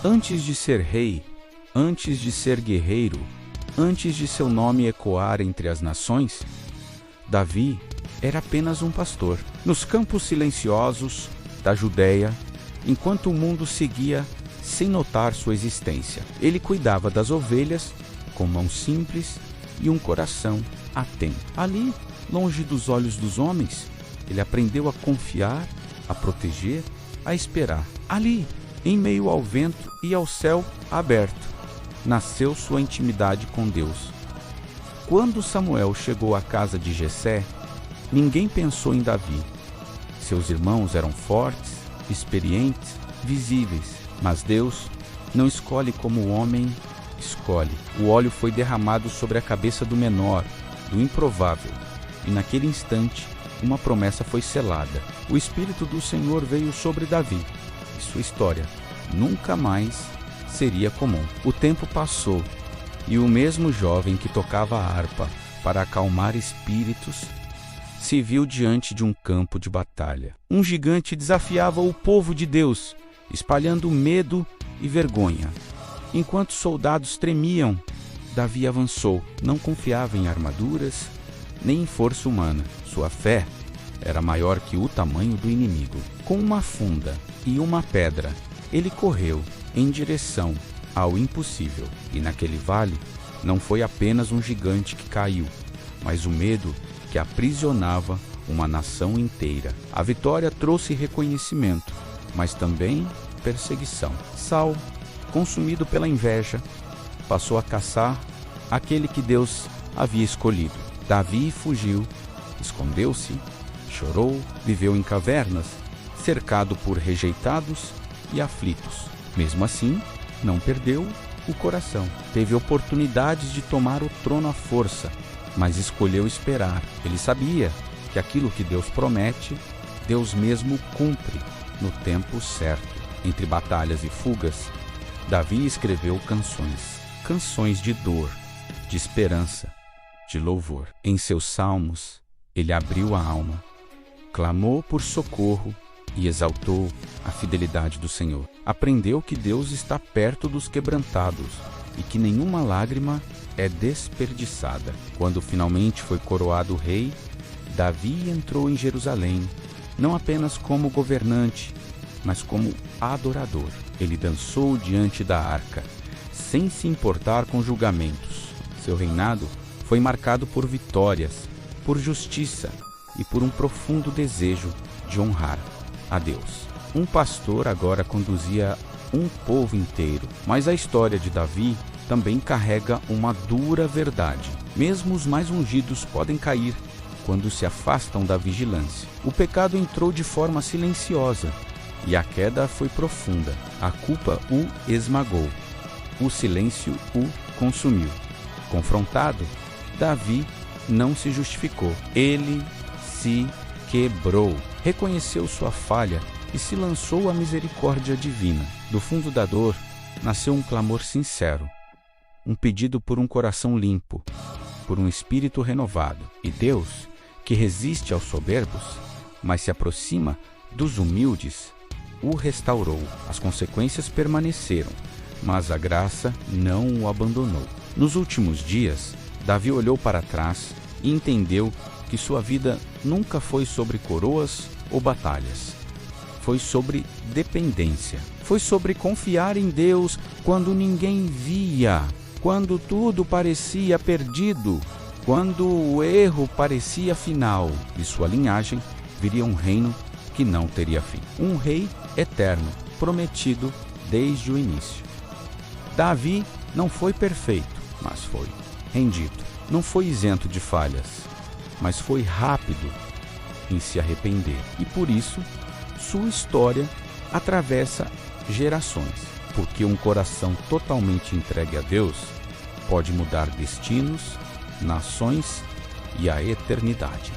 Antes de ser rei, antes de ser guerreiro, antes de seu nome ecoar entre as nações, Davi era apenas um pastor. Nos campos silenciosos da Judéia, enquanto o mundo seguia sem notar sua existência, ele cuidava das ovelhas com mãos simples e um coração atento. Ali, longe dos olhos dos homens, ele aprendeu a confiar, a proteger, a esperar. Ali, em meio ao vento e ao céu aberto, nasceu sua intimidade com Deus. Quando Samuel chegou à casa de Jessé, ninguém pensou em Davi. Seus irmãos eram fortes, experientes, visíveis, mas Deus não escolhe como o homem escolhe. O óleo foi derramado sobre a cabeça do menor, do improvável, e naquele instante uma promessa foi selada. O Espírito do Senhor veio sobre Davi, e sua história nunca mais seria comum. O tempo passou, e o mesmo jovem que tocava a harpa para acalmar espíritos se viu diante de um campo de batalha. Um gigante desafiava o povo de Deus, espalhando medo e vergonha. Enquanto soldados tremiam, Davi avançou. Não confiava em armaduras, nem em força humana. Sua fé era maior que o tamanho do inimigo. Com uma funda e uma pedra, ele correu em direção ao impossível. E naquele vale, não foi apenas um gigante que caiu, mas o medo que aprisionava uma nação inteira. A vitória trouxe reconhecimento, mas também perseguição. Saul, consumido pela inveja, passou a caçar aquele que Deus havia escolhido. Davi fugiu, escondeu-se, chorou, viveu em cavernas, cercado por rejeitados e aflitos. Mesmo assim, não perdeu o coração. Teve oportunidades de tomar o trono à força, mas escolheu esperar. Ele sabia que aquilo que Deus promete, Deus mesmo cumpre no tempo certo. Entre batalhas e fugas, Davi escreveu canções de dor, de esperança, de louvor. Em seus salmos, ele abriu a alma, clamou por socorro e exaltou a fidelidade do Senhor. Aprendeu que Deus está perto dos quebrantados e que nenhuma lágrima é desperdiçada. Quando finalmente foi coroado rei, Davi entrou em Jerusalém, não apenas como governante, mas como adorador. Ele dançou diante da arca, sem se importar com julgamentos. Seu reinado foi marcado por vitórias, por justiça e por um profundo desejo de honrar a Deus. Um pastor agora conduzia um povo inteiro, mas a história de Davi também carrega uma dura verdade. Mesmo os mais ungidos podem cair quando se afastam da vigilância. O pecado entrou de forma silenciosa e a queda foi profunda. A culpa o esmagou. O silêncio o consumiu. Confrontado, Davi não se justificou. Ele se quebrou, reconheceu sua falha e se lançou à misericórdia divina. Do fundo da dor, nasceu um clamor sincero, um pedido por um coração limpo, por um espírito renovado. E Deus, que resiste aos soberbos, mas se aproxima dos humildes, o restaurou. As consequências permaneceram, mas a graça não o abandonou. Nos últimos dias, Davi olhou para trás e entendeu que sua vida nunca foi sobre coroas ou batalhas. Foi sobre dependência. Foi sobre confiar em Deus quando ninguém via, quando tudo parecia perdido, quando o erro parecia final. De sua linhagem viria um reino que não teria fim. Um rei eterno, prometido desde o início. Davi não foi perfeito, mas foi rendido. Não foi isento de falhas, mas foi rápido em se arrepender. E por isso, sua história atravessa gerações, porque um coração totalmente entregue a Deus pode mudar destinos, nações e a eternidade.